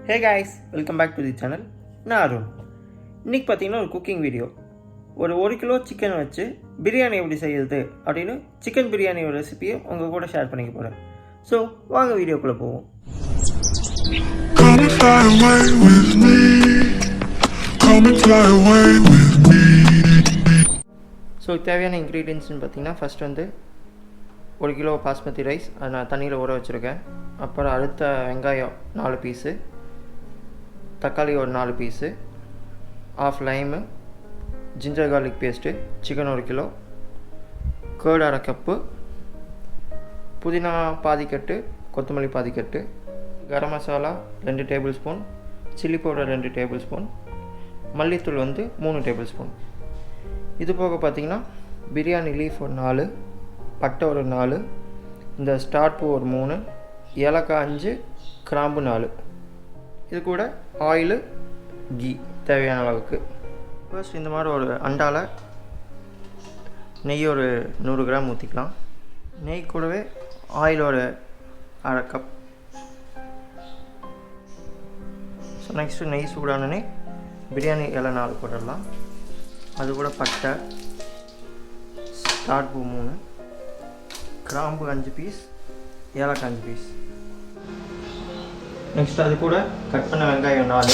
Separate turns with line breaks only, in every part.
Hey guys, welcome back to the channel. நான் அருண். இன்றைக்கி பார்த்தீங்கன்னா ஒரு குக்கிங் வீடியோ. ஒரு கிலோ சிக்கன் வச்சு பிரியாணி எப்படி செய்யுது அப்படின்னு சிக்கன் பிரியாணியோட ரெசிபியை உங்கள் கூட ஷேர் பண்ணிக்க போகிறேன். ஸோ வாங்க வீடியோக்குள்ளே போவோம். ஸோ தேவையான இன்க்ரீடியன்ட்ஸ்னு பார்த்தீங்கன்னா ஃபஸ்ட் வந்து 1 கிலோ பாஸ்மதி ரைஸ் அதை நான் தண்ணியில் ஊற வச்சுருக்கேன். அப்புறம் அடுத்த வெங்காயம் 4 பீஸு, தக்காளி ஒரு 4 piece, half lime, ginger garlic paste, chicken 1 kilo, curd 1/2 cup, புதினா பாதிக்கட்டு, கொத்தமல்லி பாதிக்கட்டு, garam masala 2 tablespoon, chilli powder 2 tablespoon, மல்லித்தூள் வந்து 3 டேபிள் ஸ்பூன். இது போக பார்த்திங்கன்னா பிரியாணி லீஃப் ஒரு 4, பட்டை ஒரு 4, இந்த ஸ்டார் பூ ஒரு 3, ஏலக்காய் 5, கிராம்பு 4. இது கூட ஆயிலு, கீ தேவையான அளவுக்கு. ஃபர்ஸ்ட் இந்த மாதிரி ஒரு அண்டாவில் நெய் ஒரு 100 கிராம் ஊற்றிக்கலாம். நெய் கூடவே ஆயில் ஒரு 1/2 கப். ஸோ நெக்ஸ்ட்டு நெய் சூடானே பிரியாணி இலை 4 போட்டுடலாம். அது கூட பட்டை, ஸ்டார் பூ 3, கிராம்பு 5 பீஸ், ஏலக்காய் 5 பீஸ். நெக்ஸ்ட் அது கூட கட் பண்ண வெங்காயம் 4.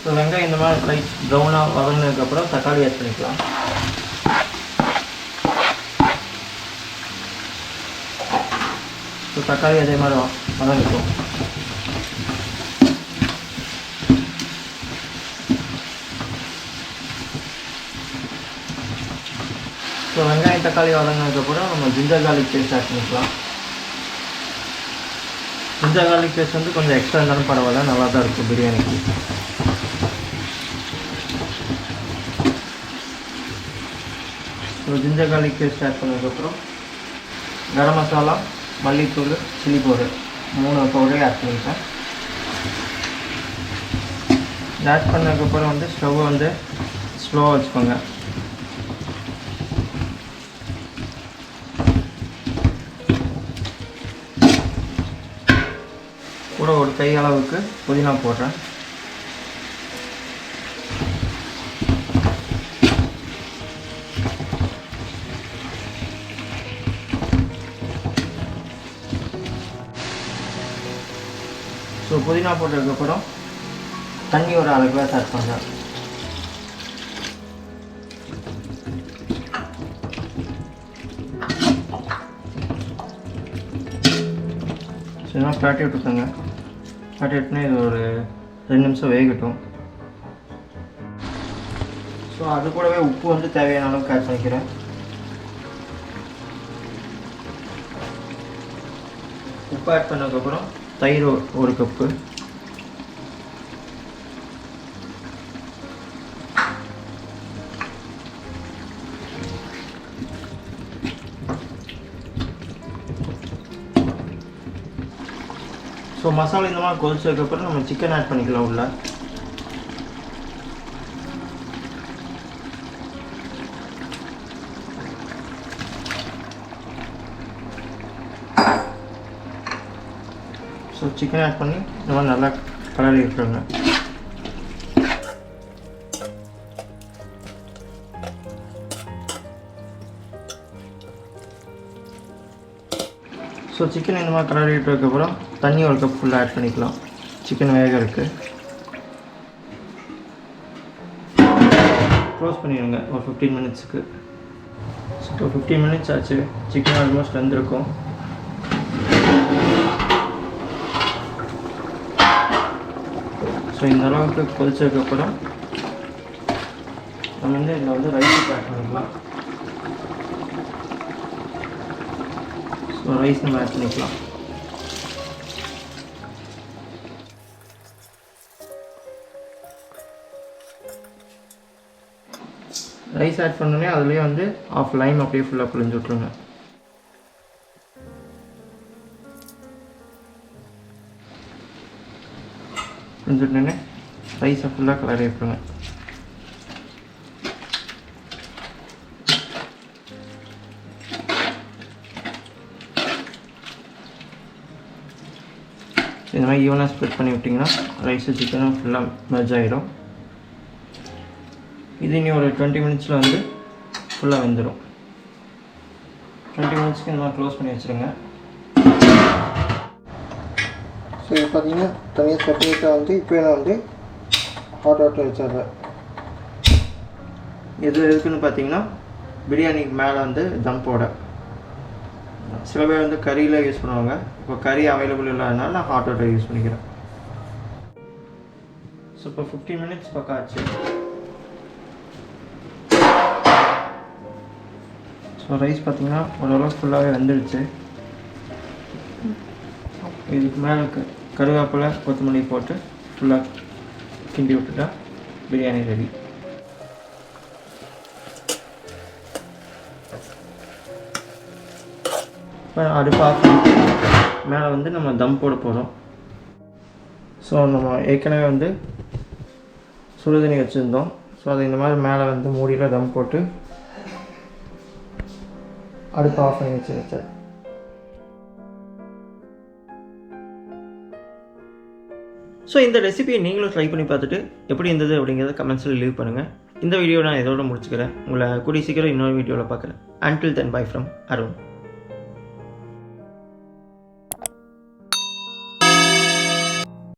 ஸோ வெங்காயம் இந்த மாதிரி லைட் ப்ரௌனாக வதங்கினதுக்கப்புறம் தக்காளி ஆட் பண்ணிக்கலாம். ஸோ தக்காளி அதே மாதிரி வதங்கிக்கும். ஸோ வெங்காயம் தக்காளி வதங்கினதுக்கப்புறம் நம்ம ஜிஞ்சர் கார்லிக் பேஸ்ட் ஆட் பண்ணிக்கலாம். ஜிஞ்சர் கார்லிக் பேஸ்ட் வந்து கொஞ்சம் எக்ஸ்ட்ரா இருந்தாலும் பரவாயில்ல, நல்லா தான் இருக்கும் பிரியாணிக்கு. So ginger garlic paste add பண்ணதுக்கப்புறம் கரம் மசாலா, மல்லித்தூள், சில்லி பவுடர் 3 பவுடரையும் ஆட் பண்ணிப்பேன். ஆட் பண்ணதுக்கப்புறம் வந்து ஸ்டவ்வை வந்து ஸ்லோவாக வச்சுக்கோங்க. கூட ஒரு கை அளவுக்கு புதினா போடுறேன். ஸோ புதினா போட்டதுக்கப்புறம் தண்ணி ஒரு 1/2 கிளாஸ் ஆட் பண்ணுறேன். ஸோ இதெல்லாம் பரட்டி விட்டுக்கோங்க. பரட்டி விட்டுனா இது ஒரு 2 நிமிஷம் வேகட்டும். ஸோ அது கூடவே உப்பு வந்து தேவையான அளவுக்கு ஆட் பண்ணிக்கிறேன். உப்பு ஆட் பண்ணதுக்கப்புறம் தயிர் 1 கப்பு, ஸோ மசாலா இந்த மாதிரி கொதிச்சதுக்கப்புறம் நம்ம சிக்கன் ஆட் பண்ணிக்கலாம் உள்ள. ஸோ சிக்கன் ஆட் பண்ணி இந்த மாதிரி நல்லா கலரி விட்டுருங்க. ஸோ சிக்கன் இந்த மாதிரி கலரி விட்டதுக்கப்புறம் தண்ணி 1 கப் ஃபுல்லாக ஆட் பண்ணிக்கலாம். சிக்கன் வேக இருக்குது. க்ளோஸ் பண்ணிடுங்க ஒரு 15 மினிட்ஸுக்கு. ஸோ 15 மினிட்ஸ் ஆச்சு. சிக்கன் ஆல்மோஸ்ட் வெந்திருக்கும். ஸோ இந்த அளவுக்கு கொதிச்சதுக்கப்புறம் நம்ம வந்து இதில் வந்து ரைஸ் ஆட் பண்ணிக்கலாம். ஸோ ரைஸ் நம்ம ஆட் பண்ணிக்கலாம். ரைஸ் ஆட் பண்ணோடனே அதுலேயே வந்து ஆஃப் லைம் அப்படியே ஃபுல்லாக புழிஞ்சு விட்ருங்க. புழிஞ்சு விட்டோன்னே ரைஸை ஃபுல்லாக கலரி விட்டுருங்க. இந்த மாதிரி ஈவனாக ஸ்ப்ரெட் பண்ணி விட்டிங்கன்னா ரைஸு சிக்கனும் ஃபுல்லாக மெர்ஜ் ஆகிடும். இது இனி ஒரு 20 மினிட்ஸில் வந்து ஃபுல்லாக வெந்துடும். 20 மினிட்ஸ்க்கு இந்த மாதிரி க்ளோஸ் பண்ணி வச்சுருங்க. ஸோ இது பார்த்தீங்கன்னா தனியாக செப்பரேட்டாக வந்து இப்போ நான் வந்து ஹாட் வாட்டர் வச்சிடுறேன். எது எதுக்குன்னு பார்த்தீங்கன்னா பிரியாணிக்கு மேலே வந்து தம் போட. சில பேர் வந்து கறியில் யூஸ் பண்ணுவாங்க. இப்போ கறி அவைலபிள் இல்லாதனால நான் ஹாட் வாட்டர் யூஸ் பண்ணிக்கிறேன். ஸோ இப்போ 15 மினிட்ஸ் பக்கம் ஆச்சு. ஸோ ரைஸ் பார்த்திங்கன்னா ஓரளவுக்கு ஃபுல்லாகவே வெந்துடுச்சு. இதுக்கு மேலே கருவேப்பிலை கொத்தமல்லி போட்டு ஃபுல்லாக கிண்டி விட்டுட்டா பிரியாணி ரெடி. இப்போ அடுப்பு ஆஃப் பண்ணிட்டு மேலே வந்து நம்ம தம் போட போகிறோம். ஸோ நம்ம ஏற்கனவே வந்து சுடுதண்ணி வச்சுருந்தோம். ஸோ அதை இந்த மாதிரி மேலே வந்து மூடியில் தம் போட்டு அடுப்பு ஆஃப் பண்ணி வச்சேன். ஸோ இந்த ரெசிபியை நீங்களும் ட்ரை பண்ணி பார்த்துட்டு எப்படி இருந்தது அப்படிங்கிறத கமெண்ட்ஸில் லீவ் பண்ணுங்கள். இந்த வீடியோ நான் இதோட முடிச்சுக்கிறேன். உங்களை கூடிய சீக்கிரம் இன்னொரு வீடியோவில் பார்க்குறேன். Until then, bye from Arun.